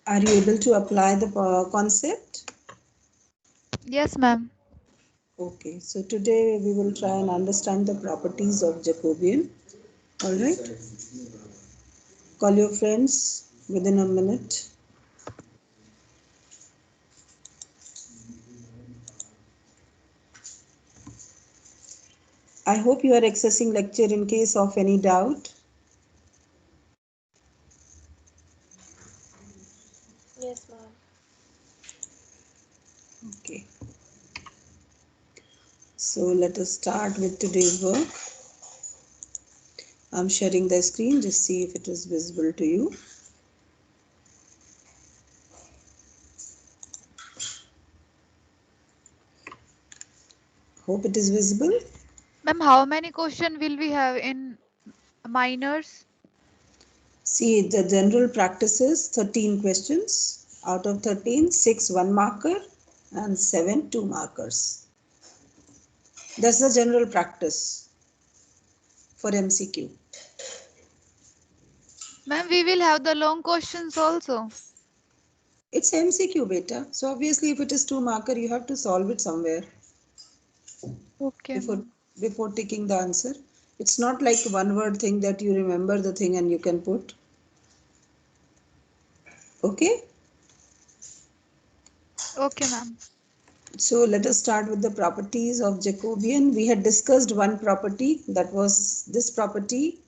Are you able to apply the concept? Yes, ma'am. Okay, so today we will try and understand the properties of Jacobian. All right, call your friends within a minute. I hope you are accessing lecture in case of any doubt. Yes, ma'am. Okay, so let us start with today's work. I'm sharing the screen, just see if it is visible to you. Hope it is visible. Ma'am, how many question will we have in minors? See, the general practice is 13 questions. Out of 13, 6 1 marker and 7 2 markers. That's the general practice for MCQ. Ma'am, we will have the long questions also. It's MCQ beta. So obviously if it is 2 marker, you have to solve it somewhere Okay, before ma'am. before taking the answer. It's not like one word thing that you remember the thing and you can put. Okay? Okay, ma'am. So let us start with the properties of Jacobian. We had discussed one property, that was this property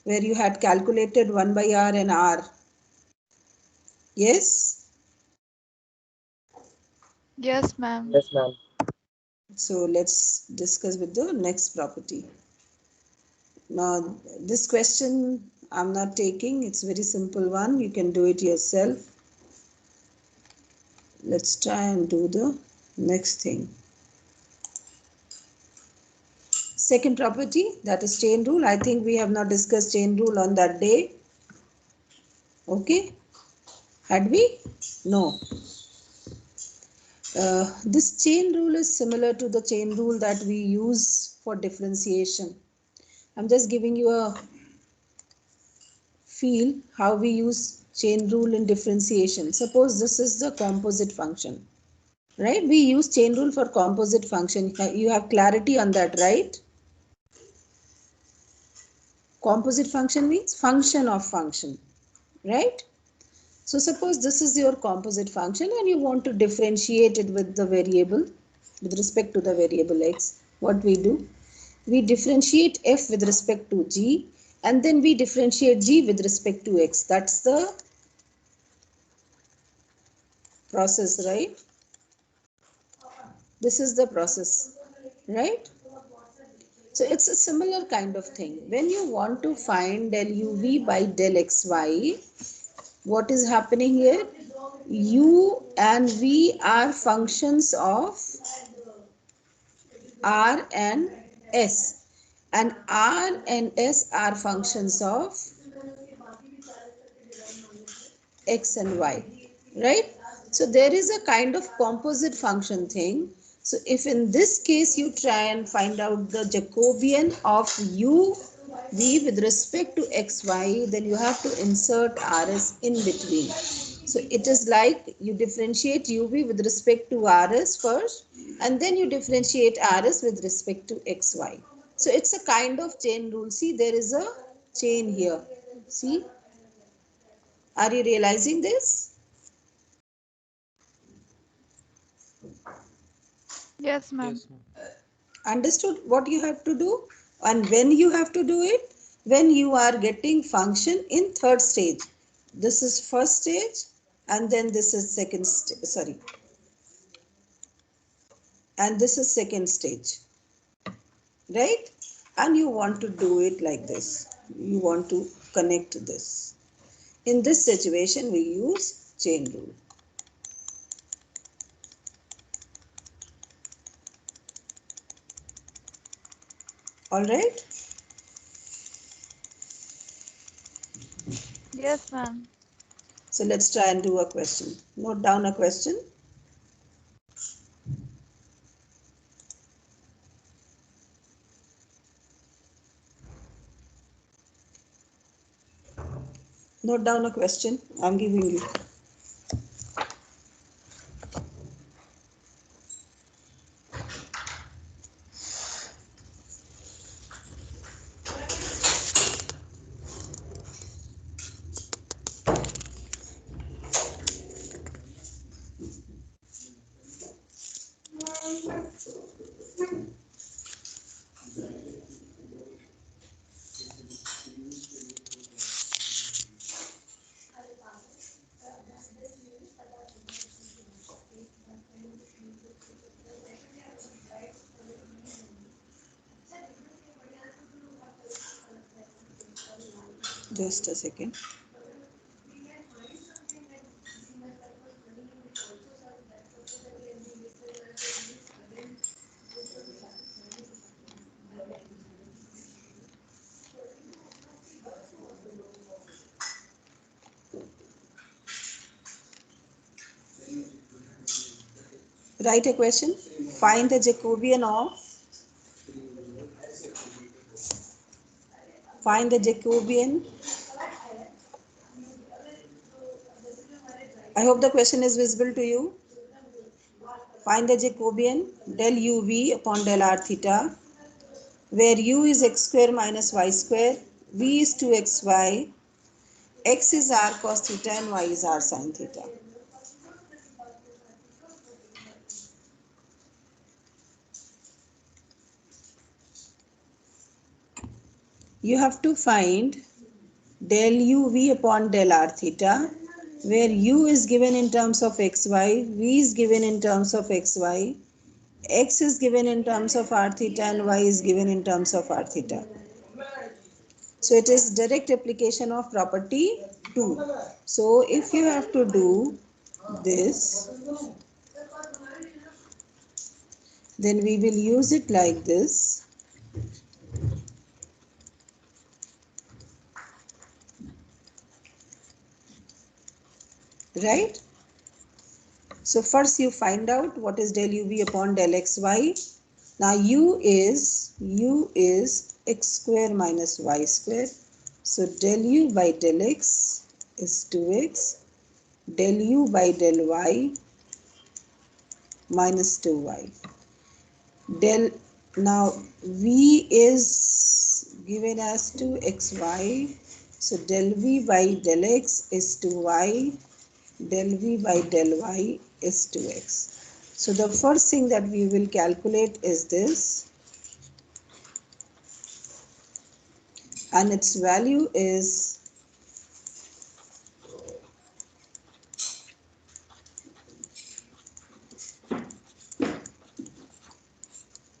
where you had calculated 1 by r and r. Yes? Yes, ma'am. Yes, ma'am. So let's discuss with the next property. Now this question I'm not taking, it's very simple one. You can do it yourself. Let's try and do the next thing. Second property, that is chain rule. I think we have not discussed chain rule on that day. Okay? Had we? No. This chain rule is similar to the chain rule that we use for differentiation. I'm just giving you a feel how we use chain rule in differentiation. Suppose this is the composite function, right? We use chain rule for composite function. You have clarity on that, right? Composite function means function of function, right? So suppose this is your composite function and you want to differentiate it with the variable, with respect to the variable x. What we do? We differentiate f with respect to g and then we differentiate g with respect to x. That's the process, right? This is the process, right? So it's a similar kind of thing. When you want to find del uv by del xy, what is happening here? U and v are functions of r and s, and r and s are functions of x and y, right? So there is a kind of composite function thing. So if in this case you try and find out the Jacobian of u v with respect to xy, then you have to insert rs in between. So it is like you differentiate uv with respect to rs first and then you differentiate rs with respect to xy. So it's a kind of chain rule. See, there is a chain here. See, are you realizing this? Yes, ma'am. Yes, ma'am. Understood what you have to do and when you have to do it? When you are getting function in third stage. This is first stage and then this is second stage, sorry, and this is second stage, right? And you want to do it like this. You want to connect this. In this situation, we use chain rule. All right. Yes, ma'am. So let's try and do a question. Note down a question. Note down a question I'm giving you. Just a second. Write a question. Find the Jacobian of. Find the Jacobian. I hope the question is visible to you. Find the Jacobian del uv upon del r theta, where u is x square minus y square, v is 2xy, x is r cos theta and y is r sin theta. You have to find del uv upon del r theta, where u is given in terms of xy, v is given in terms of xy, x is given in terms of r theta and y is given in terms of r theta. So it is direct application of property 2. So if you have to do this, then we will use it like this, right? So first you find out what is del uv upon del xy. Now u is x square minus y square. So del u by del x is 2x, del u by del y minus 2y. Del, now v is given as 2xy, so del v by del x is 2y, del v by del y is 2x. So the first thing that we will calculate is this, and its value is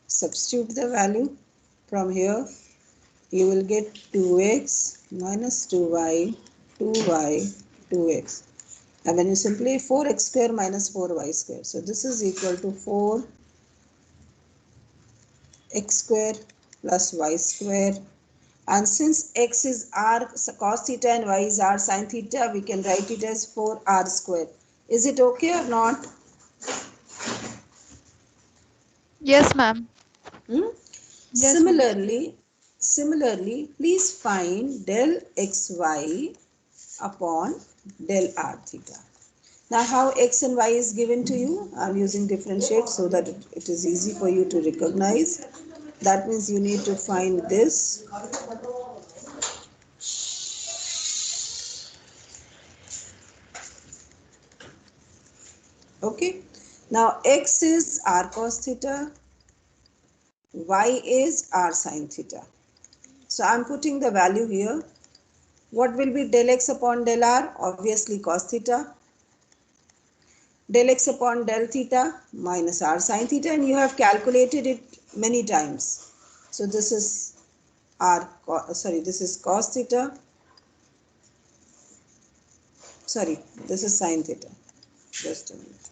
substitute the value from here. You will get 2x minus 2y, 2y, 2x. And when you simply 4x square minus 4y square. So this is equal to 4x square plus y square. And since x is r cos theta and y is r sin theta, we can write it as 4r square. Is it okay or not? Yes, ma'am. Hmm? Yes, ma'am. Similarly, please find del xy upon del r theta. Now how x and y is given to you? I am using differentiate so that it is easy for you to recognize. That means you need to find this. Okay. Now x is r cos theta, y is r sin theta. So I am putting the value here. What will be del x upon del r? Obviously cos theta. Del x upon del theta minus r sin theta, and you have calculated it many times. So this is this is cos theta. Sorry, this is sin theta. Just a minute.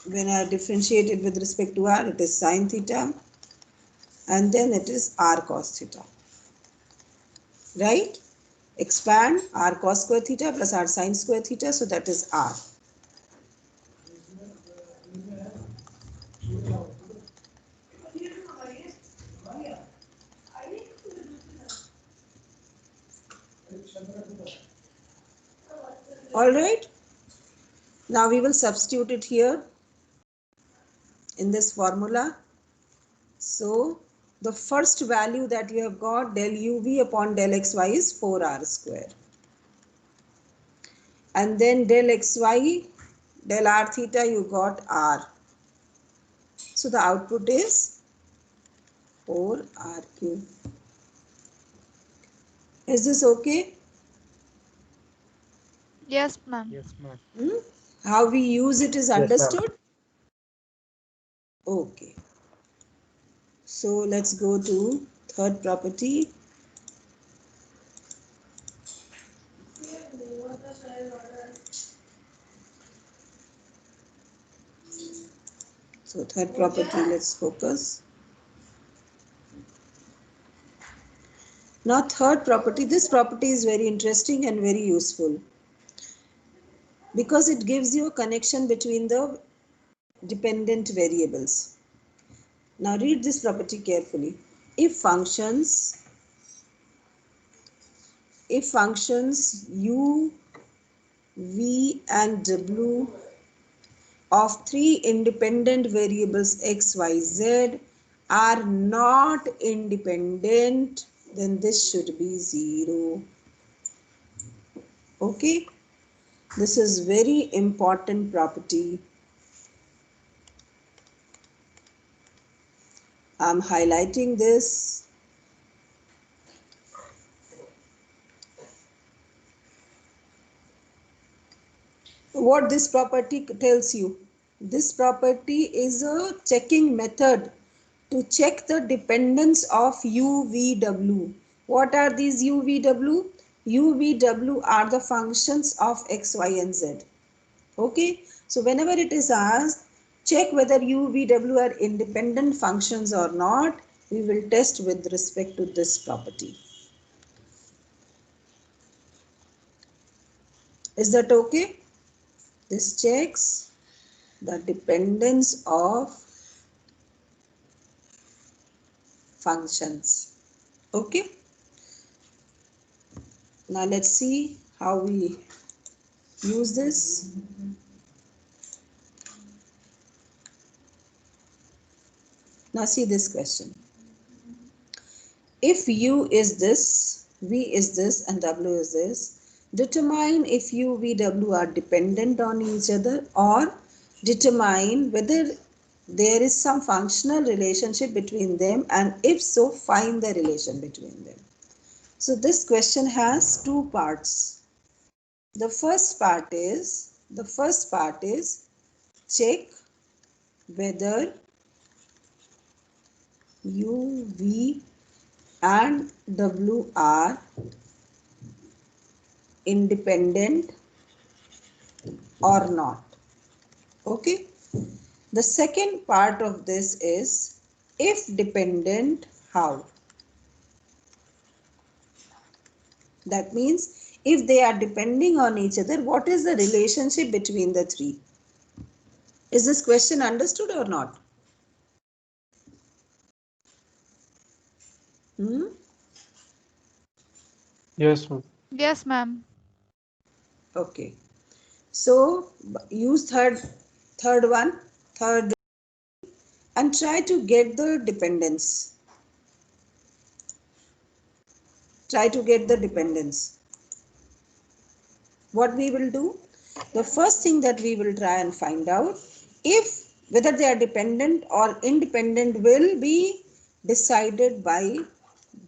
When I differentiate it with respect to r, it is sin theta, and then it is r cos theta. Right? Expand r cos square theta plus r sin square theta, so that is r. All right. Now we will substitute it here in this formula. So the first value that you have got, del uv upon del xy is 4r square. And then del xy, del r theta, you got r. So the output is 4r cube. Is this okay? Yes, ma'am. Yes, ma'am. How we use it is Yes, ma'am. understood? Okay. So let's go to third property. So third property, let's focus. Now third property, this property is very interesting and very useful because it gives you a connection between the dependent variables. Now read this property carefully. If functions u, v and w of three independent variables x, y, z are not independent, then this should be 0. Okay, this is very important property. I'm highlighting this. What this property tells you? This property is a checking method to check the dependence of u, v, w. What are these u, v, w? U, v, w are the functions of x, y and z. Okay, so whenever it is asked, check whether u, v, w are independent functions or not, we will test with respect to this property. Is that okay? This checks the dependence of functions. Okay. Now let's see how we use this. Now see this question. If u is this, v is this and w is this, determine if u, v, w are dependent on each other, or determine whether there is some functional relationship between them, and if so, find the relation between them. So this question has two parts. The first part is check whether u, v and w are independent or not. Okay. The second part of this is, if dependent, how? That means if they are depending on each other, what is the relationship between the three? Is this question understood or not? Yes, ma'am. Yes, ma'am. Okay. So use third one, and try to get the dependence. Try to get the dependence. What we will do? The first thing that we will try and find out, if whether they are dependent or independent will be decided by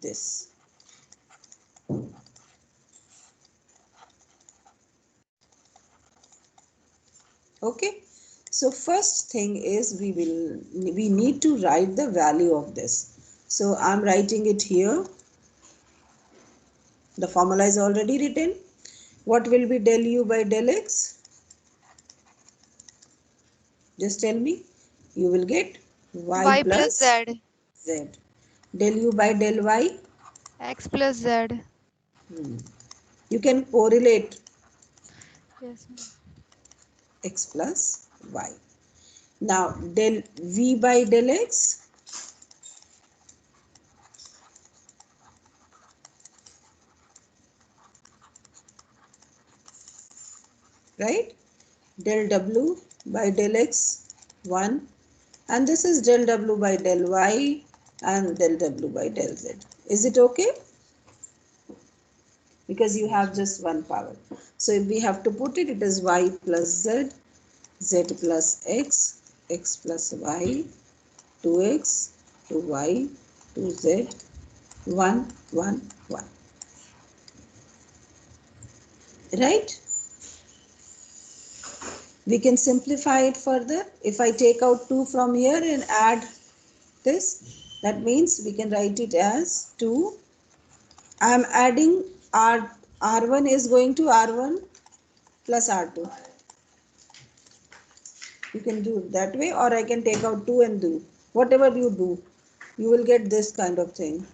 this. Okay. So first thing is we need to write the value of this. So I'm writing it here. The formula is already written. What will be del u by del x? Just tell me. You will get y Y plus plus Z. z. Del u by del y? X plus Z. You can correlate Yes, ma'am. x plus y. Now del v by del x? right? Del W by del X 1, and this is del W by del Y and del W by del Z. Is it okay? Because you have just one power. So if we have to put it, it is Y plus Z, Z plus X plus Y, 2X, 2Y, 2Z, 1, 1, 1. Right? We can simplify it further. If I take out 2 from here and add this, that means we can write it as 2. I am adding R1 is going to R1 plus R2. You can do it that way, or I can take out 2 and do. Whatever you do, you will get this kind of thing.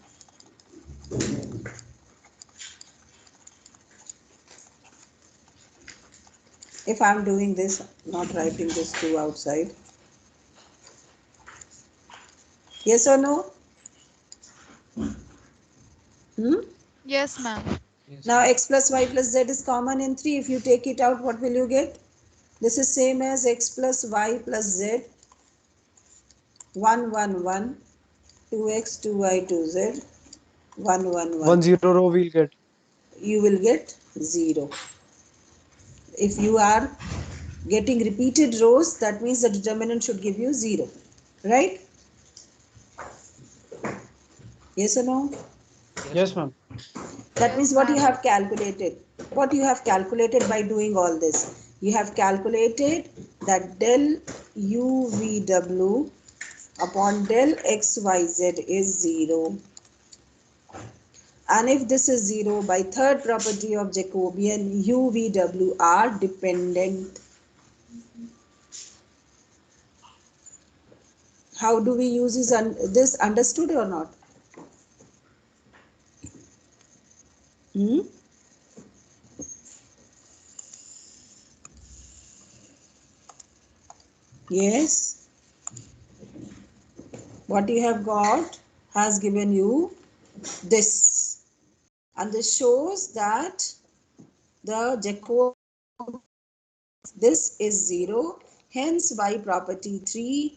If I am doing this, not writing this 2 outside. Yes or no? Hmm? Yes, ma'am. Now x plus y plus z is common in 3. If you take it out, what will you get? This is same as x plus y plus z, 1, 1, 1, 2x, 2y, 2z, 1, 1, 1. 1 0 row we'll get. You will get 0. If you are getting repeated rows, that means the determinant should give you 0. Right? Yes or no? Yes, ma'am. That means Yes, what you ma'am. have calculated. What you have calculated by doing all this. You have calculated that del UVW upon del XYZ is 0. And if this is 0, by third property of Jacobian, UVW are dependent. How do we use this? Understood or not? Hmm? Yes. What you have got has given you this. And this shows that the Jacob, this is 0, hence by property 3,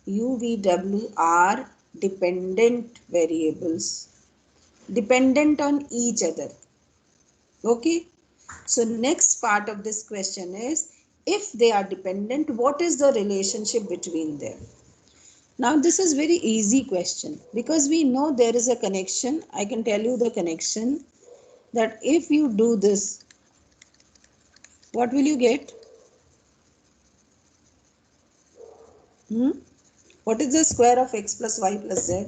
UVW are dependent variables, dependent on each other. Okay, so next part of this question is, if they are dependent, what is the relationship between them? Now this is very easy question, because we know there is a connection. I can tell you the connection, that if you do this, what will you get? Hmm? What is the square of x plus y plus z?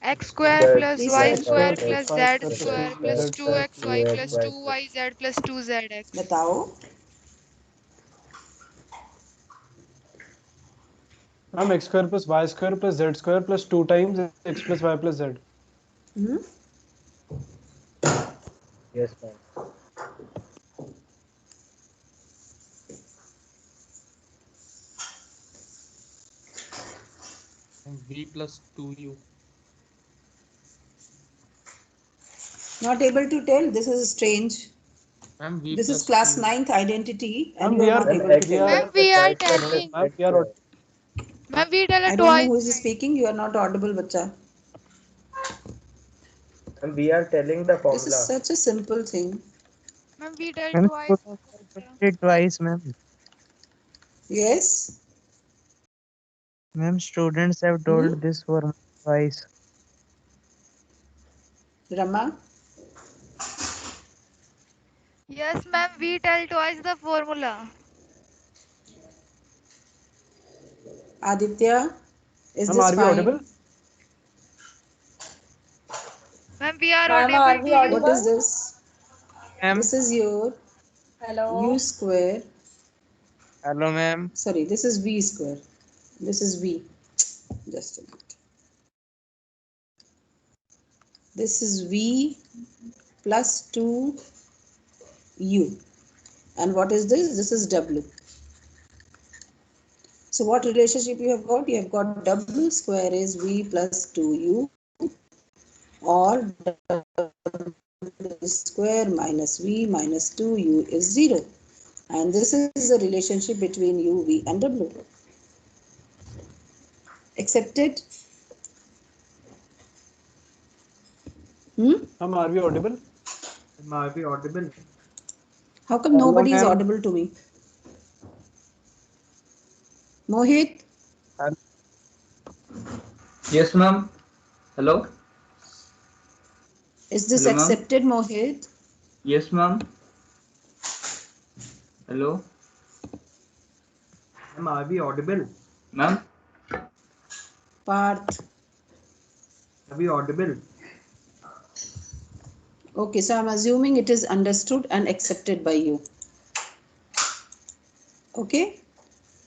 X square Z plus Please y tell. X square square plus plus plus y z square Z plus square z plus plus square. 2xy 2x plus y plus 2yz plus 2zx. बताओ. Ma'am, x square plus y square plus z square plus 2 times x plus y plus z. Hmm? yes ma'am. V plus 2u. Not able to tell. This is strange. Ma'am, V This is plus class 2u. 9th identity and Ma'am, you are we are not Ma'am, able to x we tell. are Ma'am, square plus we y are square plus telling. ma'am, z we are square. Ma'am, we tell I it don't know twice. who is speaking. You are not audible, bacha. And we are telling the This is formula. such a simple thing. Ma'am, we tell Ma'am, twice. students have told it twice, ma'am. Yes? Ma'am, students have Hmm? told this for twice. Rama? Yes, ma'am, we tell twice the formula. Aditya? Is ma'am, this are we fine? audible? Ma'am, we are Ma'am, are audible we to What you. is audible? this? Ma'am, This is your u Hello. square. hello, ma'am. Sorry, this is v square. This is v. Just a minute. This is v plus 2u. And what is this? This is w. So what relationship you have got? You have got w square is v plus 2u, or w square minus v minus 2u is 0. And this is the relationship between u, v and w. Accepted? Are we audible? Are we audible? How come Hello, nobody is ma'am. audible to me? Mohit? Yes, ma'am. Hello? Is this Hello, ma'am. accepted, Mohit? Yes, ma'am. Hello? Ma'am, are we audible? Ma'am? Parth. Are we audible? Okay, so I'm assuming it is understood and accepted by you. Okay?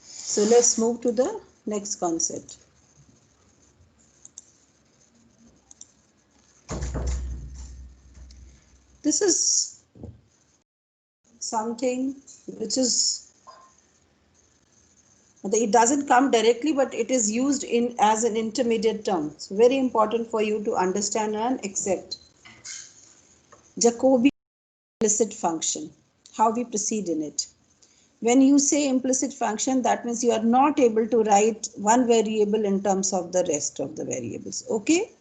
So let's move to the next concept. This is something which is, it doesn't come directly, but it is used in as an intermediate term. It's very important for you to understand and accept. Jacobian implicit function, how we proceed in it. When you say implicit function, that means you are not able to write one variable in terms of the rest of the variables. Okay?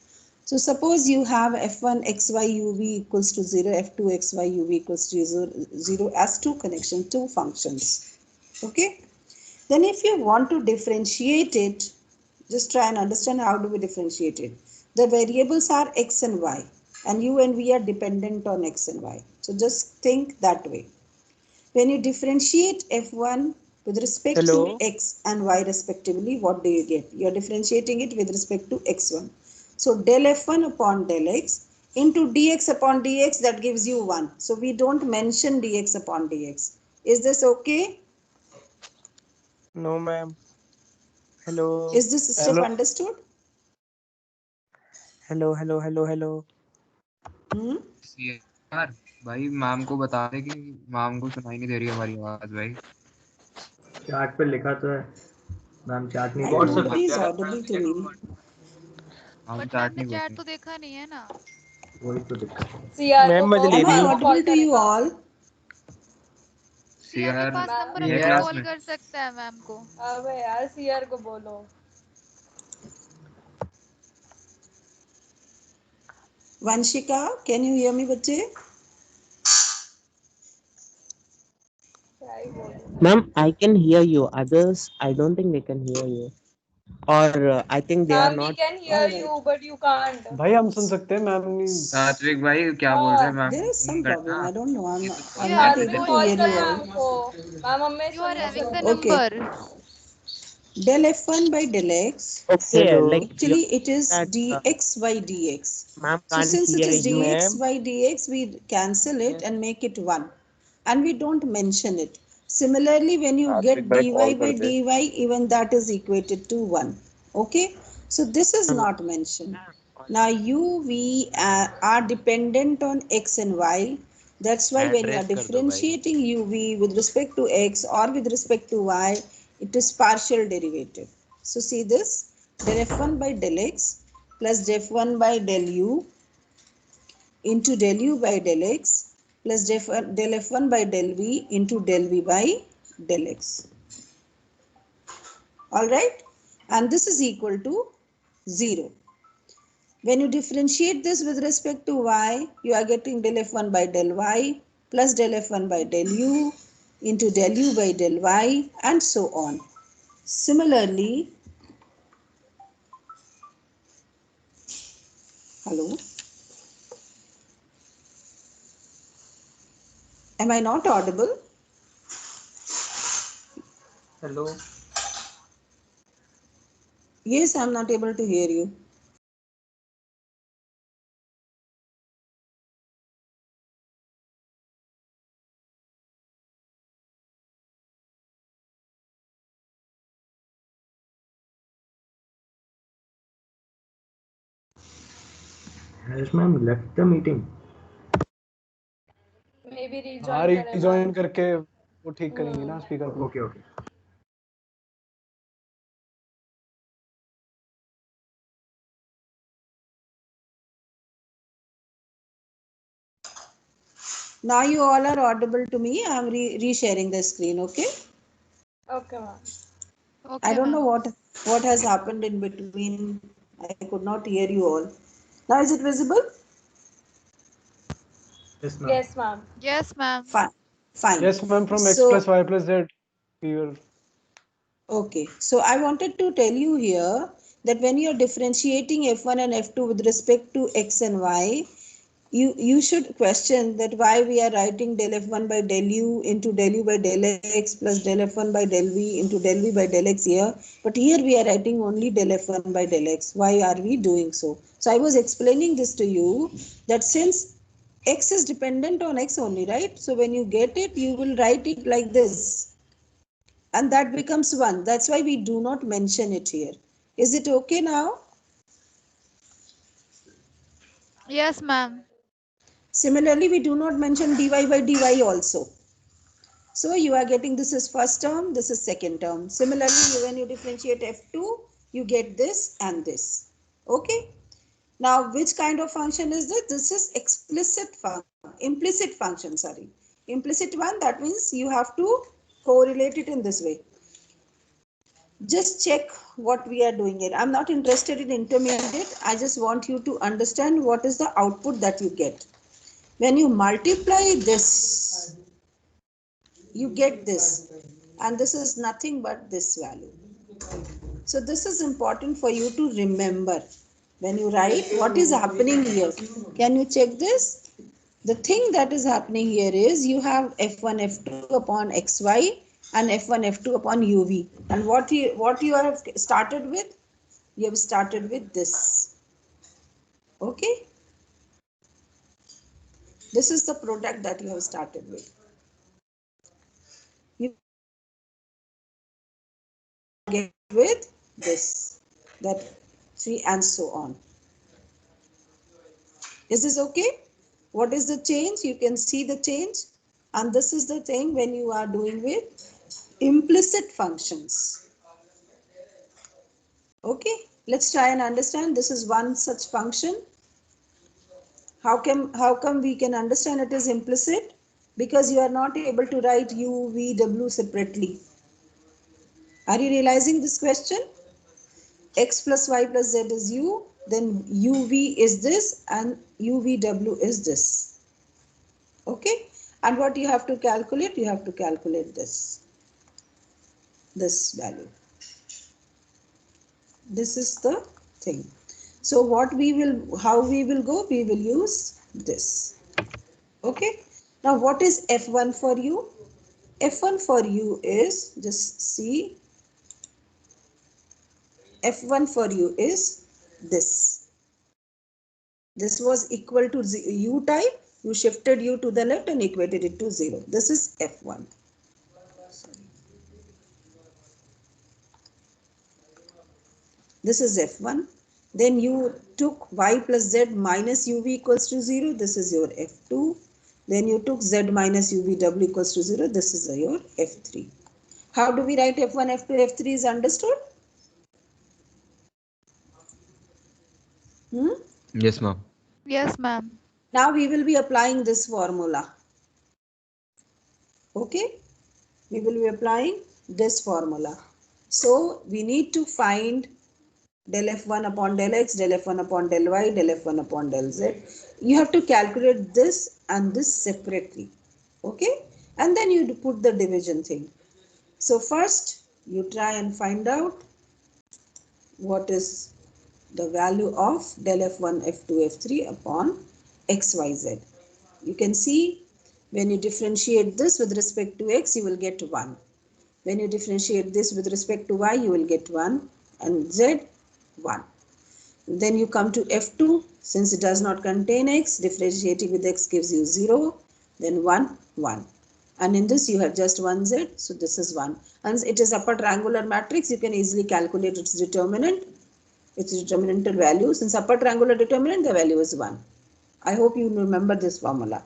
So suppose you have f1 xy uv equals to 0, f2 xy uv equals to 0 as two connection, two functions. Okay? Then if you want to differentiate it, just try and understand how do we differentiate it. The variables are x and y, and u and v are dependent on x and y. So just think that way. When you differentiate f1 with respect to Hello. x and y respectively, what do you get? You are differentiating it with respect to x1. So del f1 upon del x into dx upon dx, that gives you 1. So we don't mention dx upon dx. Is this okay? No, ma'am. Hello. Is this step Hello. understood? Hello, hello, hello, hello. यार भाई ma'am को बता दे कि ma'am को सुनाई नहीं दे रही हमारी आवाज भाई। चार्ट पे लिखा तो है। मैम चार्ट नहीं Why बोल रही। nobody is audible to me? हम बट चार्ट मैम ने नहीं चैट बोल तो देखा नहीं है ना। वही तो दिक्कत है। मैम मैं Am ले I रही हूँ। audible to you all? CR के सीआर पास नंबर ये है, क्लास कॉल में कर सकता है मैम को। अबे यार सीआर को बोलो। Vanshika, can you hear me, बच्चे? क्या ही बोलूं। Ma'am, I can hear you. Others, I don't think they can hear you. Or I think they are ma'am we not. Can hear you but you can't. भाई हम सुन सकते हैं, ma'am नहीं। सात्विक भाई क्या बोल रहे हैं मैम There is some नहीं problem. करना I don't know. ये तो I'm you not having able सात्विक to कॉल hear कर you मैम all. को। मैम हमें यू आर सुन नहीं हैविंग द सकते। Okay. Number. Del f1 by del x. Okay, Hello. like you Actually, it is that dx by dx. ma'am So can't since it hear is you. dx Ma'am. by dx, we cancel it and make it 1. And we don't mention it. Similarly, when you get dy by dy, even that is equated to 1. Okay? So this is not mentioned. Now u, v are dependent on x and y. That's why when you are differentiating u, v with respect to x or with respect to y, it is partial derivative. So see this, del f1 by del x plus del f1 by del u into del u by del x plus del f1 by del v into del v by del x. All right, and this is equal to 0. When you differentiate this with respect to y, you are getting del f1 by del y plus del f1 by del u into del u by del y and so on. Similarly, hello, am I not audible? Hello? Yes, I am not able to hear you. Has ma'am left the meeting? May be हाँ, rejoin करें rejoin ma'am. करके वो ठीक करेंगे ना speaker को। Okay okay. Now you all are audible to me. I am re-sharing the screen, okay? Okay, ma'am. Okay, I don't know ma'am. what has happened in between. I could not hear you all. Now is it visible? Yes, ma'am. Yes, ma'am. Yes, ma'am. Fine. Fine. Yes, ma'am. From x So, plus y plus z, we were. okay. So I wanted to tell you here that when you're differentiating f1 and f2 with respect to x and y, you should question that why we are writing del f1 by del u into del u by del x plus del f1 by del v into del v by del x here. But here we are writing only del f1 by del x. Why are we doing so? So I was explaining this to you that since x is dependent on x only, right? So when you get it, you will write it like this. And that becomes 1. That's why we do not mention it here. Is it okay now? Yes, ma'am. Similarly, we do not mention dy by dy also. So you are getting this is first term, this is second term. Similarly, when you differentiate f2, you get this and this. Okay. Now, which kind of function is this? This is implicit function, sorry. Implicit one, that means you have to correlate it in this way. Just check what we are doing here. I'm not interested in intermediate. I just want you to understand what is the output that you get. When you multiply this, you get this. And this is nothing but this value. So this is important for you to remember. When you write, what is happening here? Can you check this? The thing that is happening here is you have f1, f2 upon xy and f1, f2 upon uv. And what you have started with? You have started with this. Okay? This is the product that you have started with. You get with this, that 3 and so on. Is this okay? What is the change? You can see the change. And this is the thing when you are doing with implicit functions. Okay, let's try and understand. This is one such function. How come we can understand it is implicit? Because you are not able to write u, v, w separately. Are you realizing this question? X plus y plus z is u, then uv is this and uvw is this. Okay, and what you have to calculate? You have to calculate this value. This is the thing. So how we will go? We will use this. Okay. Now what is F1 for you? F1 for you is, just see, F1 for you is this. This was equal to u type. You shifted u to the left and equated it to 0. This is F1. This is F1. Then you took y plus z minus uv equals to 0. This is your F2. Then you took z minus uvw equals to 0. This is your F3. How do we write F1, F2, F3 is understood? Yes, ma'am. Yes, ma'am. Now we will be applying this formula. Okay? We will be applying this formula. So we need to find del f1 upon del x, del f1 upon del y, del f1 upon del z. You have to calculate this and this separately. Okay? And then you put the division thing. So first you try and find out what is the value of del f1, f2, f3 upon xyz. You can see when you differentiate this with respect to x, you will get 1. When you differentiate this with respect to y, you will get 1 and z 1. Then you come to f2. Since it does not contain x, differentiating with x gives you 0, then 1, 1. And in this you have just 1z, so this is 1. And it is upper triangular matrix, you can easily calculate its determinant, its determinantal value. Since upper triangular determinant, the value is 1. I hope you remember this formula.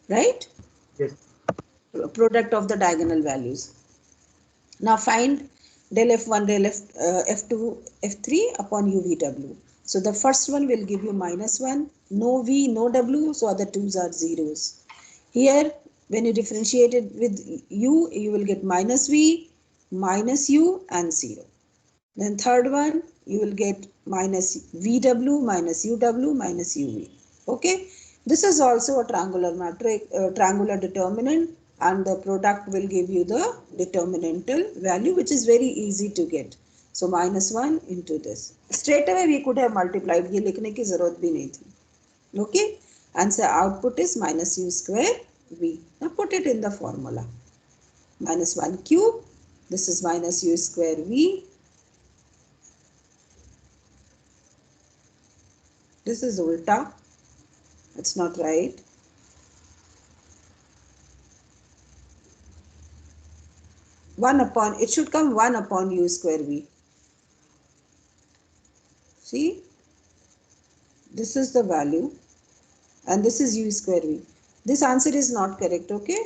Right? Yes. Product of the diagonal values. Now find del f1, del f2, f3 upon uvw. So the first one will give you -1, no V, no W, so other twos are zeros. Here, when you differentiate it with U, you will get -V, -U and 0. Then third one, you will get -VW, -UW, -UV. Okay, this is also a triangular matrix, triangular determinant, and the product will give you the determinantal value, which is very easy to get. So -1 into this. Straight away we could have multiplied. ये लिखने की जरूरत भी नहीं थी. Okay, and so output is -U square V. Now put it in the formula. -1 cube. This is -U square V. This is ulta. It's not right. It should come 1 upon U square V. See? This is the value. And this is U square V. This answer is not correct, okay?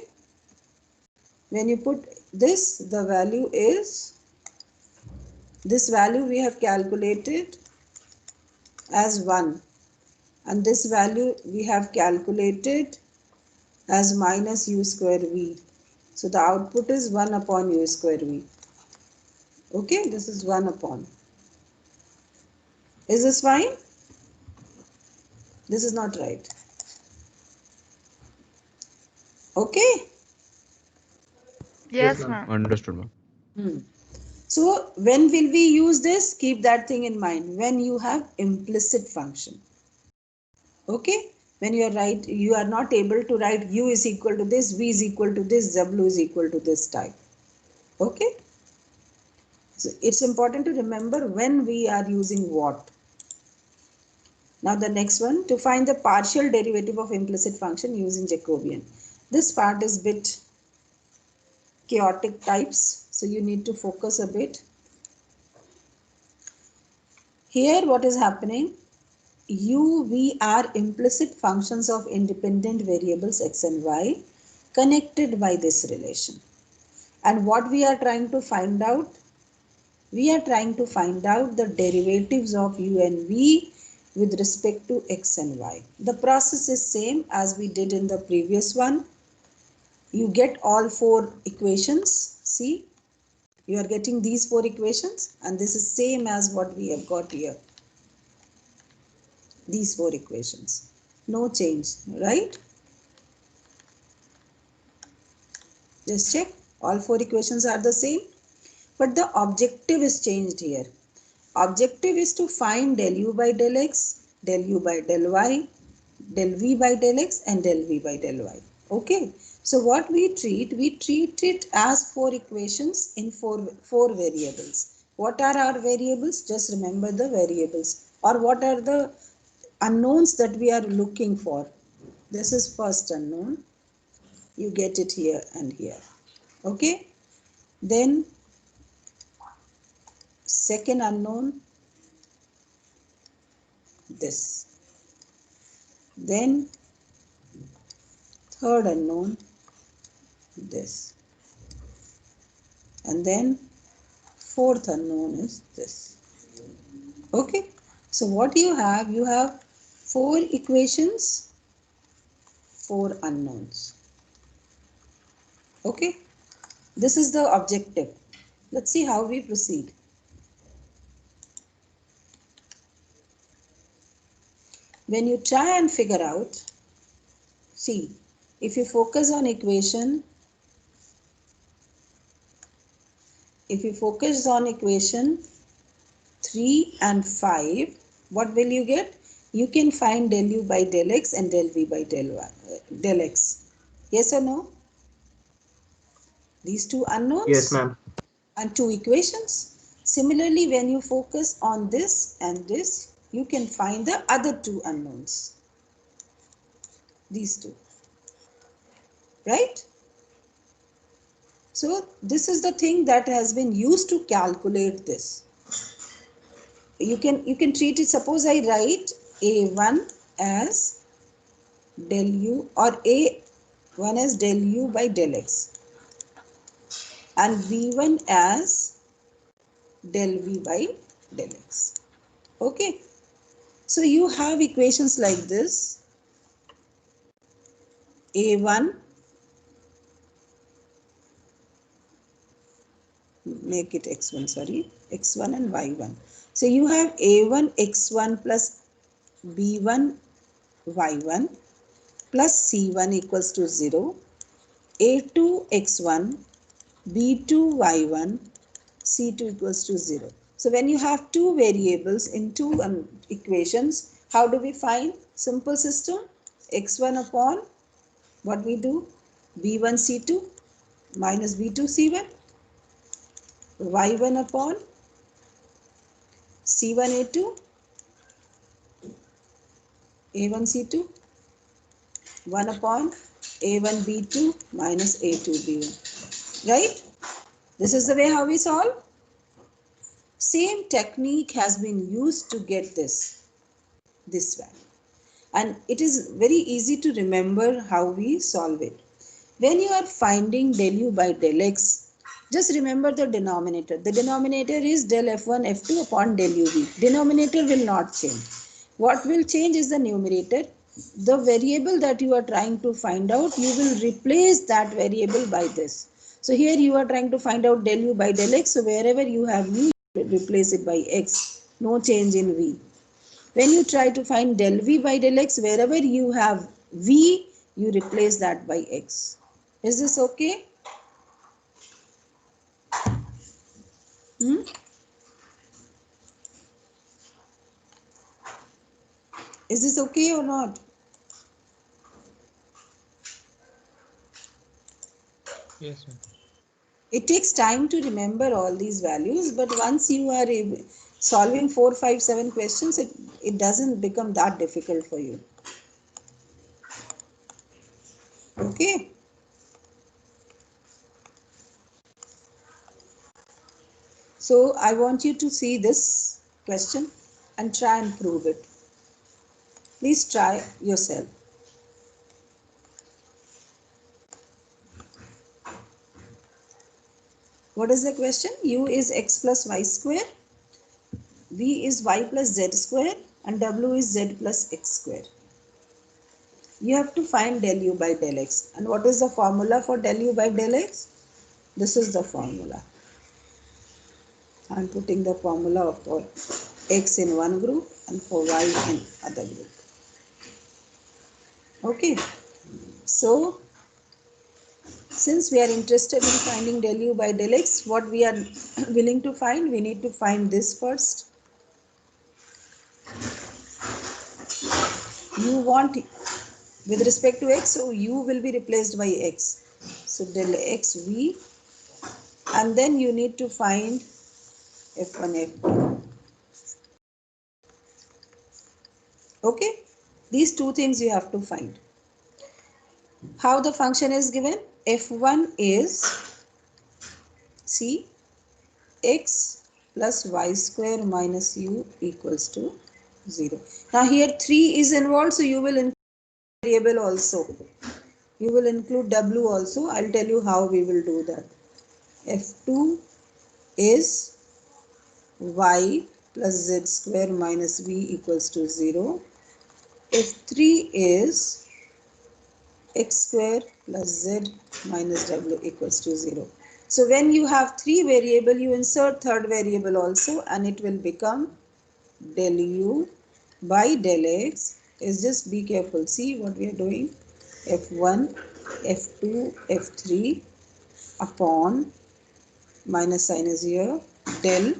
When you put this, the value is, this value we have calculated as 1. And this value we have calculated as -U square V. So the output is 1 upon U square V. Okay, this is 1 upon. Is this fine? This is not right. Okay? Yes, ma'am. ma'am. Understood, ma'am. So when will we use this? Keep that thing in mind. When you have implicit function. Okay? When you are not able to write U is equal to this, V is equal to this, W is equal to this type. Okay? So it's important to remember when we are using what. Now the next one, to find the partial derivative of implicit function using Jacobian. This part is bit chaotic types, so you need to focus a bit. Here what is happening? U, V are implicit functions of independent variables x and y connected by this relation. And what we are trying to find out? We are trying to find out the derivatives of U and V with respect to x and y. The process is same as we did in the previous one. You get all 4 equations. See, you are getting these 4 equations, and this is same as what we have got here. These 4 equations. No change, right? Just check. All 4 equations are the same. But the objective is changed here. Objective is to find del U by del X, del U by del Y, del V by del X and del V by del Y. Okay. So what we treat it as 4 equations in 4 variables. What are our variables? Just remember the variables. Or what are the unknowns that we are looking for? This is first unknown. You get it here and here. Okay. Then second unknown, this. Then third unknown, this. And then fourth unknown is this. Okay. So what you have 4 equations, 4 unknowns. Okay. This is the objective. Let's see how we proceed. When you try and figure out, see, if you focus on equation 3 and 5, what will you get? You can find del U by del X and del V by del X. Yes or no? These 2 unknowns? Yes, ma'am. And 2 equations. Similarly, when you focus on this and this, you can find the other 2 unknowns. These 2. Right? So this is the thing that has been used to calculate this. You can treat it, suppose I write A1 as del U or A1 as del U by del X and B1 as del V by del X. Okay. So you have equations like this. A1, make it x1, sorry, x1 and y1. So you have a1 x1 plus b1 y1 plus c1 equals to 0, a2 x1 b2 y1 c2 equals to 0. So when you have two variables in two equations, how do we find? Simple system, x1 upon what we do, b1 c2 minus b2 c1, y1 upon c1 a2, a1 c2, 1 upon a1 b2 minus a2 b1. Right? This is the way how we solve. Same technique has been used to get this value. And it is very easy to remember how we solve it. When you are finding del u by del x, just remember the denominator. The denominator is del f1 f2 upon del uv. Denominator will not change. What will change is the numerator. The variable that you are trying to find out, you will replace that variable by this. So here you are trying to find out del u by del x. So wherever you have u, replace it by x. No change in v. When you try to find del v by del x, wherever you have v, you replace that by x. Is this okay? Is this okay or not? Yes, ma'am. It takes time to remember all these values, but once you are solving 4, 5, 7 questions, it doesn't become that difficult for you. Okay. So I want you to see this question and try and prove it. Please try yourself. What is the question? U is x plus y square, v is y plus z square, and w is z plus x square. You have to find del u by del x. And what is the formula for del u by del x? This is the formula. I'm putting the formula for x in one group and for y in other group. Okay. So, since we are interested in finding del u by del x, what we are willing to find, we need to find this first. You want, with respect to x, so u will be replaced by x. So del x v, and then you need to find f1, f2. Okay, these two things you have to find. How the function is given? f1 is, see, x plus y square minus u equals to 0. Now here 3 is involved, so you will include variable also. You will include w also. I'll tell you how we will do that. f2 is y plus z square minus v equals to 0. f3 is x square plus z minus w equals to 0. So when you have 3 variable, you insert third variable also, and it will become del u by del x is, just be careful. See what we are doing. f1, f2, f3 upon, minus sign is here, del.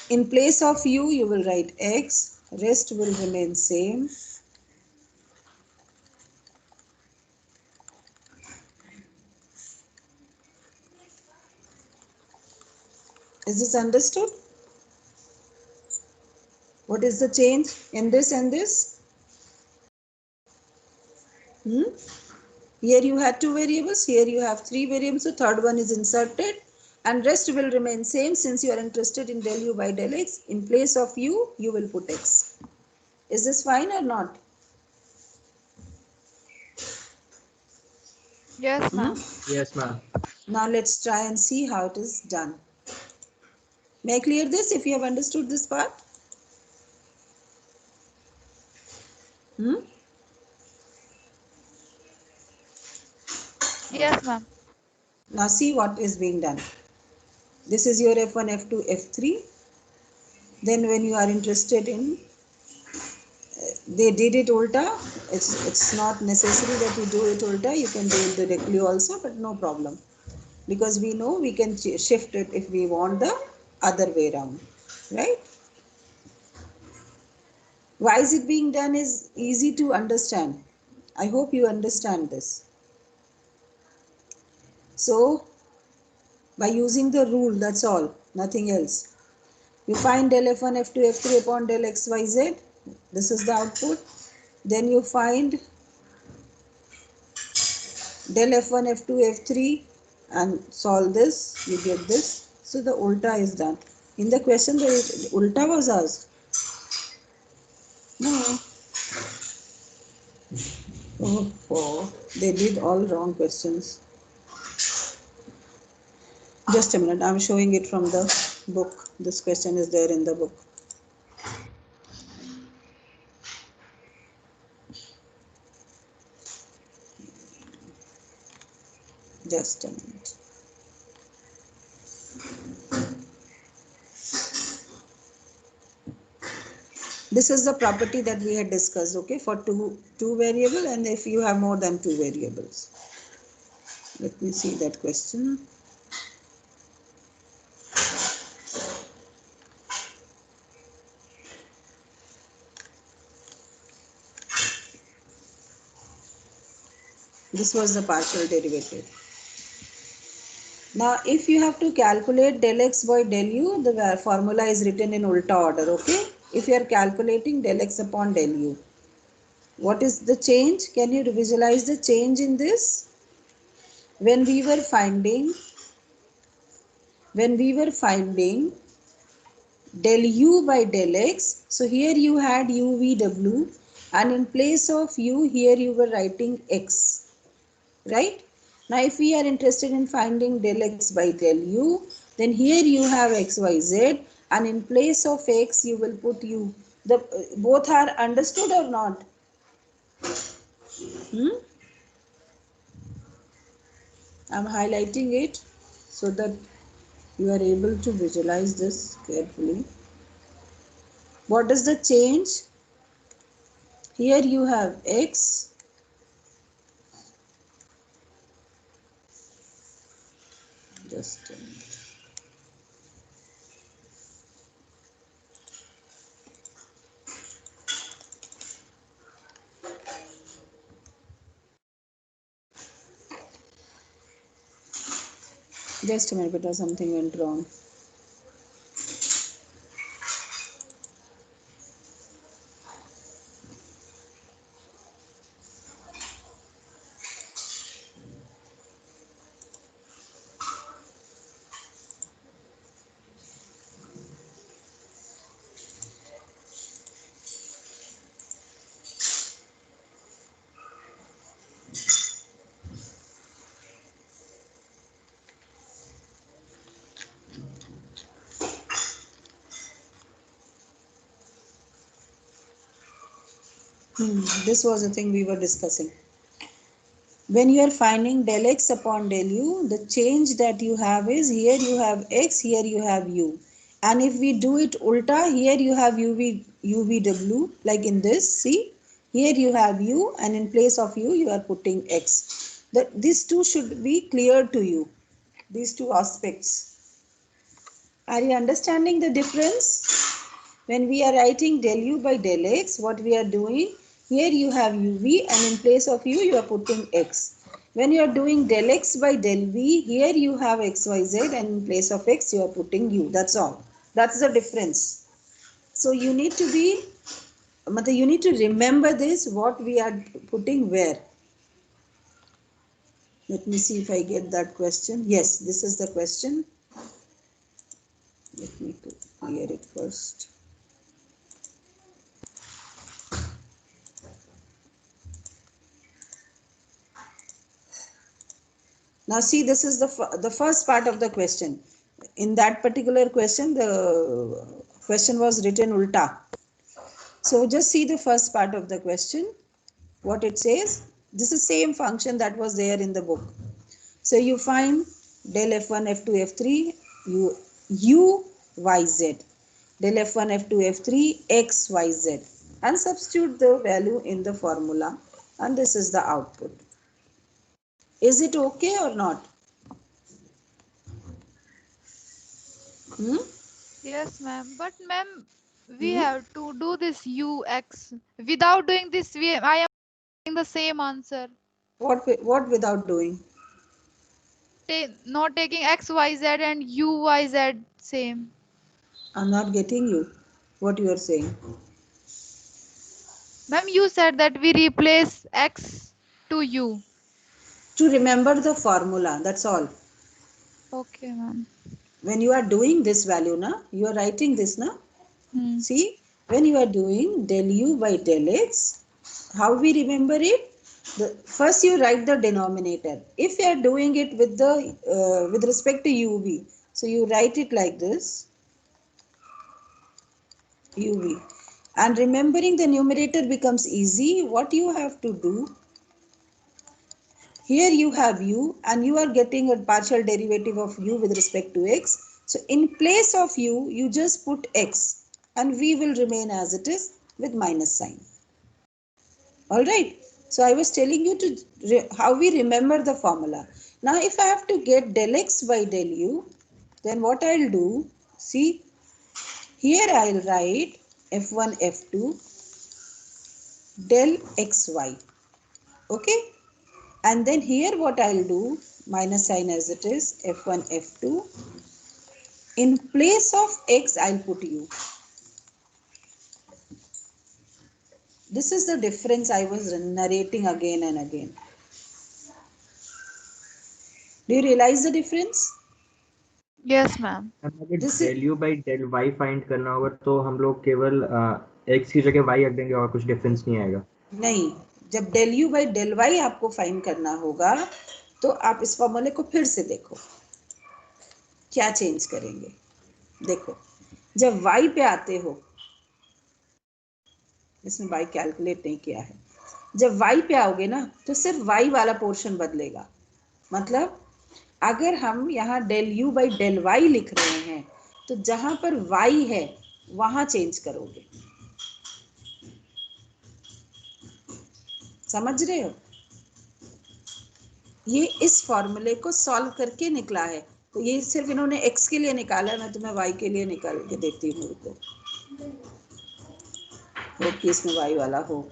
In place of u, you will write x, rest will remain same. Is this understood? What is the change in this and this? Here you had 2 variables, here you have 3 variables, so third one is inserted, and rest will remain same. Since you are interested in del u by del x, in place of u, you will put x. Is this fine or not? Yes, ma'am. Yes, ma'am. Now let's try and see how it is done. May I clear this if you have understood this part? Hmm? Yes, ma'am. Now see what is being done. This is your F1, F2, F3. Then when you are interested in, they did it ulta. It's not necessary that you do it ulta. You can do it directly also, but no problem. Because we know we can shift it if we want the other way around. Right? Why is it being done is easy to understand. I hope you understand this. So, by using the rule, that's all, nothing else. You find del F1, F2, F3 upon del XYZ. This is the output. Then you find del F1, F2, F3 and solve this. You get this. So, the ulta is done. In the question, the ulta was asked. No. Oh, they did all wrong questions. Just a minute, I'm showing it from the book. This question is there in the book. Just a minute. This is the property that we had discussed, okay, for two variable, and if you have more than two variables. Let me see that question. This was the partial derivative. Now, if you have to calculate del x by del u, the formula is written in ulta order, okay? If you are calculating del x upon del u. What is the change? Can you visualize the change in this? When we were finding del u by del x, so here you had uvw, and in place of u here you were writing x, right? Now if we are interested in finding del x by del u, then here you have xyz, and in place of x you will put u. Both are understood or not? I'm highlighting it so that you are able to visualize this carefully. What is the change? Here you have x, just a minute. Just a minute, because something went wrong. This was the thing we were discussing. When you are finding del x upon del u, the change that you have is here you have x, here you have u. And if we do it ulta, here you have uvw, like in this, see? Here you have u, and in place of u, you are putting x. These two should be clear to you, these two aspects. Are you understanding the difference? When we are writing del u by del x, what we are doing, here you have uv, and in place of u, you are putting x. When you are doing del x by del v, here you have xyz, and in place of x, you are putting u. That's all. That's the difference. So you need to remember this, what we are putting where. Let me see if I get that question. Yes, this is the question. Let me clear it first. Now see, this is the first part of the question. In that particular question, the question was written ulta. So just see the first part of the question. What it says, this is same function that was there in the book. So you find del f1, f2, f3, u, y, z. Del f1, f2, f3, x, y, z. And substitute the value in the formula. And this is the output. Is it okay or not? Yes, ma'am. But ma'am, we Hmm? have to do this ux. Without doing this, I am getting the same answer. What without doing? Not taking x, y, z and u, y, z same. I'm not getting you. What you are saying? Ma'am, you said that we replace x to u. To remember the formula, that's all. Okay, ma'am. When you are doing this value, na, you are writing this, na. See, when you are doing del u by del x, how we remember it? First you write the denominator. If you are doing it with the with respect to uv, so you write it like this, uv, and remembering the numerator becomes easy. What you have to do? Here you have u and you are getting a partial derivative of u with respect to x. So in place of u, you just put x and v will remain as it is with minus sign. Alright. So I was telling you to how we remember the formula. Now if I have to get del x by del u, then what I'll do, see, here I'll write f1 f2 del xy. Okay. And then here what I'll do, minus sign as it is, f1, f2. In place of x, I'll put u. This is the difference I was narrating again and again. Do you realize the difference? Yes, ma'am. अगर This del is, u by del y find करना होगा तो हम लोग केवल x की जगह y रख देंगे और कुछ डिफरेंस नहीं आएगा. नहीं, जब del u by del y आपको फाइंड करना होगा तो आप इस फॉर्मूले को फिर से देखो क्या चेंज करेंगे. देखो, जब y पे आते हो, इसमें y कैलकुलेट नहीं किया है, जब y पे आओगे ना तो सिर्फ y वाला पोर्शन बदलेगा. मतलब अगर हम यहाँ del u by del y लिख रहे हैं तो जहां पर y है वहां चेंज करोगे. समझ रहे हो? ये इस फॉर्मूले को सॉल्व करके निकला है. तो ये सिर्फ इन्होंने x के लिए निकाला है, मैं तुम्हें y के लिए निकाल के देती हूँ. रुको, होप कि इसमें y वाला हो.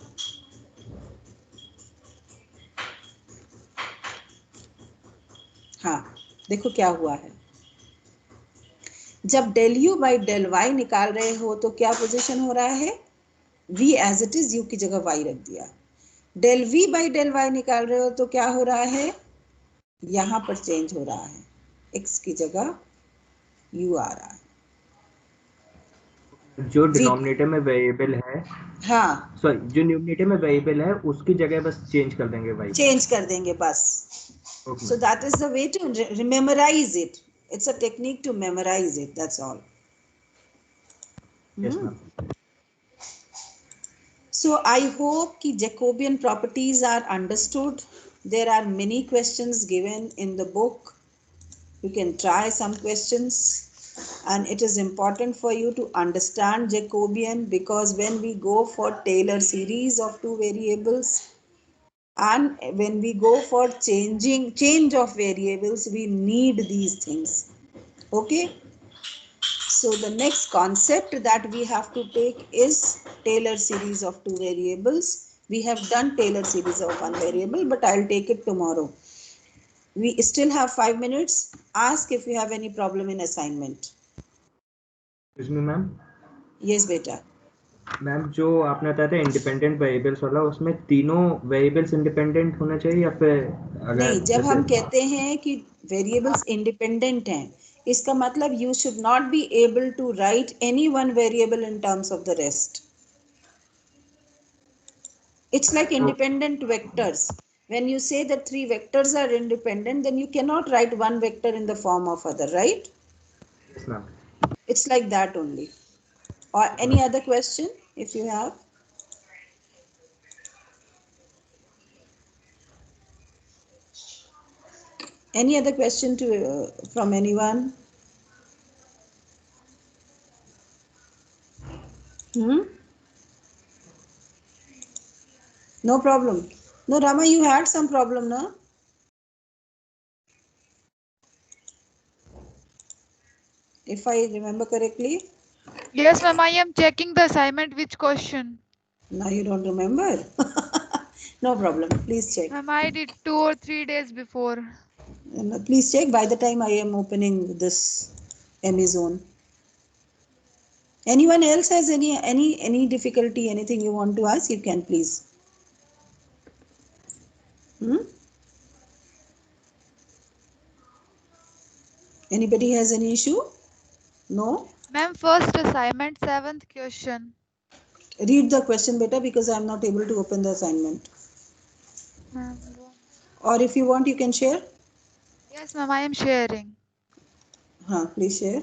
हाँ, देखो क्या हुआ है. जब del u by del y निकाल रहे हो तो क्या पोजीशन हो रहा है? v as it is u की जगह y रख दिया. del v by del y निकाल रहे हो तो क्या हो रहा है? यहाँ पर चेंज हो रहा है, x की जगह u आ रहा है. जो डिनोमिनेटर में वेरिएबल है, हाँ, सॉरी, जो न्यूमरेटर में वेरिएबल है उसकी जगह बस चेंज कर देंगे y. चेंज कर देंगे बस. Okay. So that is the way to memorize it. It's a technique to memorize it. That's all. Yes, ma'am. So I hope कि Jacobian properties are understood. There are many questions given in the book. You can try some questions, and it is important for you to understand Jacobian, because when we go for Taylor series of two variables, and when we go for change of variables, we need these things. Okay. So the next concept that we have to take is Taylor series of two variables. We have done Taylor series of one variable, but I'll take it tomorrow. We still have 5 minutes. Ask if you have any problem in assignment. Excuse me, ma'am. Yes, beta. Ma'am, जो आपने बताया था independent variables वाला, उसमें तीनों variables independent होने चाहिए या फिर अगर नहीं, जब हम जैसे कहते हैं कि वेरिएबल्स इंडिपेंडेंट हैं, इसका मतलब you should not be able to write any one variable in terms of the rest. It's like independent vectors. When you say that three vectors are independent, then you cannot write one vector in the form of other, right? Yes, ma'am. It's like that only. Or any other question? if you have. Any other question from anyone? No problem. No, Rama, you had some problem, no? If I remember correctly. Yes, ma'am. I am checking the assignment. Which question? Now you don't remember. No problem. Please check. Ma'am, I did 2 or 3 days before. Please check by the time I am opening this ME zone. Anyone else has any difficulty, anything you want to ask, you can please. Anybody has any issue? No? Ma'am, first assignment, 7th question. Read the question better because I am not able to open the assignment. Ma'am. Or if you want, you can share. Yes, ma'am, I am sharing. Please share.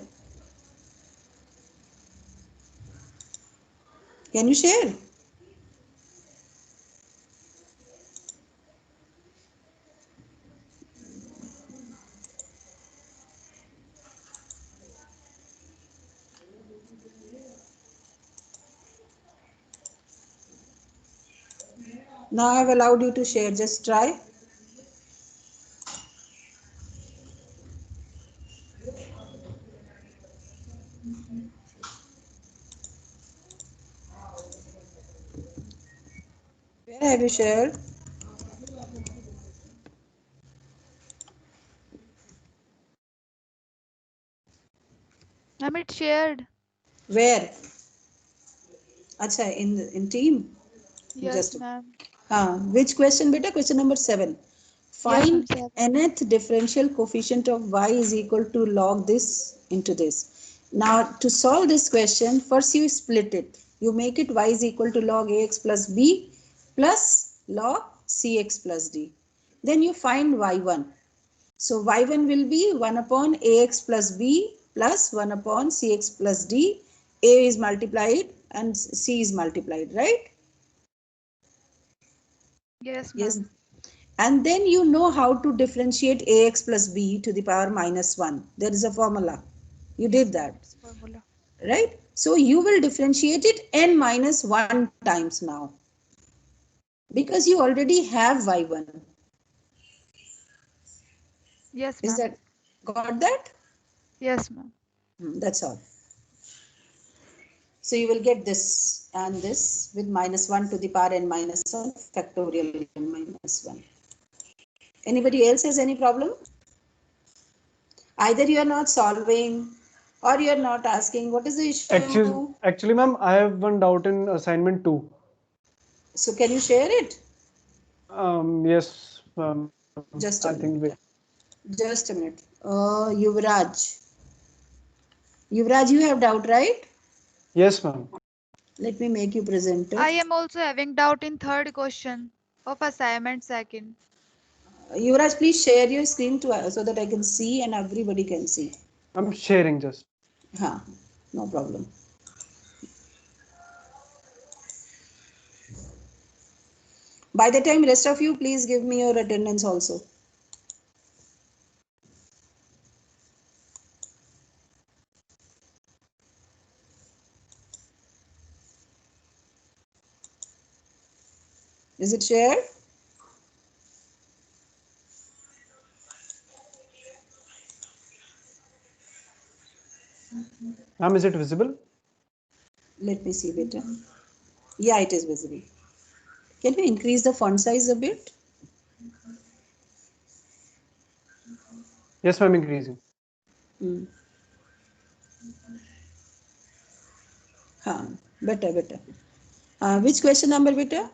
Can you share? Now I have allowed you to share. Just try. Where have you shared? Ma'am, it shared. Where? Acha, in team? Yes, ma'am. Which question, beta? Question number 7. Find Yes, ma'am, nth differential coefficient of y is equal to log this into this. Now, to solve this question, first you split it. You make it y is equal to log ax plus b plus log cx plus d. Then you find y1. So y1 will be 1 upon ax plus b plus 1 upon cx plus d. A is multiplied and c is multiplied, right? Yes, Yes. ma'am. And then you know how to differentiate ax plus b to the power minus 1. There is a formula. You did that, Formula. right? So you will differentiate it n minus 1 times now. Because you already have y1. Yes, Is ma'am. that, got that? Yes, ma'am. That's all. So you will get this and this with minus 1 to the power n minus 1 factorial n minus 1. Anybody else has any problem? Either you are not solving or you are not asking what is the issue. Actually, ma'am, I have one doubt in assignment 2. So can you share it? Yes, ma'am. Just a I think minute. Just a minute. Yuvraj. Yuvraj, you have doubt, right? Yes, ma'am. Let me make you presenter. I am also having doubt in 3rd question of assignment 2nd. Yuvraj, please share your screen so that I can see and everybody can see. I'm sharing just. No problem. By the time rest of you, please give me your attendance also. Is it shared? Ma'am, is it visible? Let me see better. Yeah, it is visible. Can you increase the font size a bit? Yes, ma'am, increasing. Better. Which question number, beta?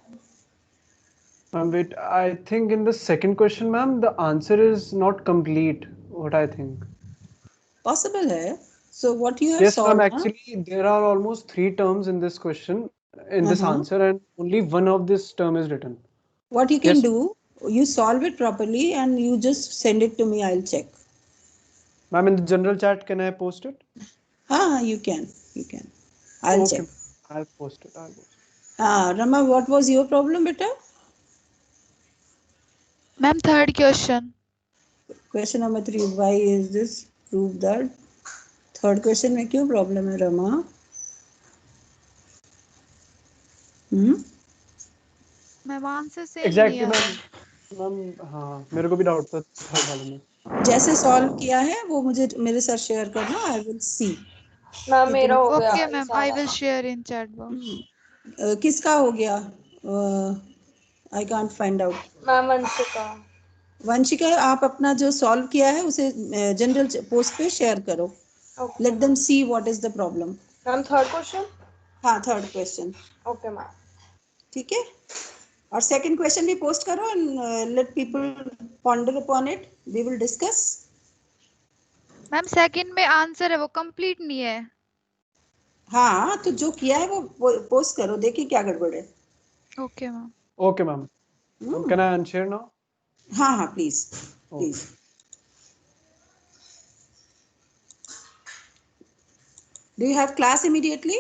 Wait, I think in the second question, ma'am, the answer is not complete. What I think. Possible hai. So what you have Yes, solved? ma'am. Actually, there are almost 3 terms in this question, in this answer, and only one of this term is written. What you can do, you solve it properly and you just send it to me. I'll check. Ma'am, in the general chat, can I post it? You can. I'll check. I'll post it. Rama, what was your problem, beta? Ma'am, third question. Question number 3. Why is this? Prove that. Third question में क्यों problem है, Rama? Ma'am answer same नहीं Exactly, है। Ma'am हाँ मेरे को भी doubt था थर्ड वाले में। जैसे सॉल्व किया है वो मुझे मेरे साथ शेयर करना, आई विल सी। मैम मेरा हो गया okay ma'am, I Sara. Will share in chat box. किसका हो गया? I can't find out. Ma'am Vanshika. Vanshika, आप अपना जो सॉल्व किया है उसे जनरल पोस्ट पे शेयर करो। Okay let them see what is the problem. Ma'am third question. हाँ, थर्ड क्वेश्चन। Okay ma'am. ठीक है, और सेकंड क्वेश्चन भी पोस्ट करो and let people ponder upon it, we will discuss. Ma'am second में answer है वो कंप्लीट नहीं है। हाँ, तो जो किया है वो पोस्ट करो, देखिए क्या गड़बड़ है। Okay ma'am. Okay, ma'am. Can I unshare now? हाँ हाँ, please please. Do you have class immediately?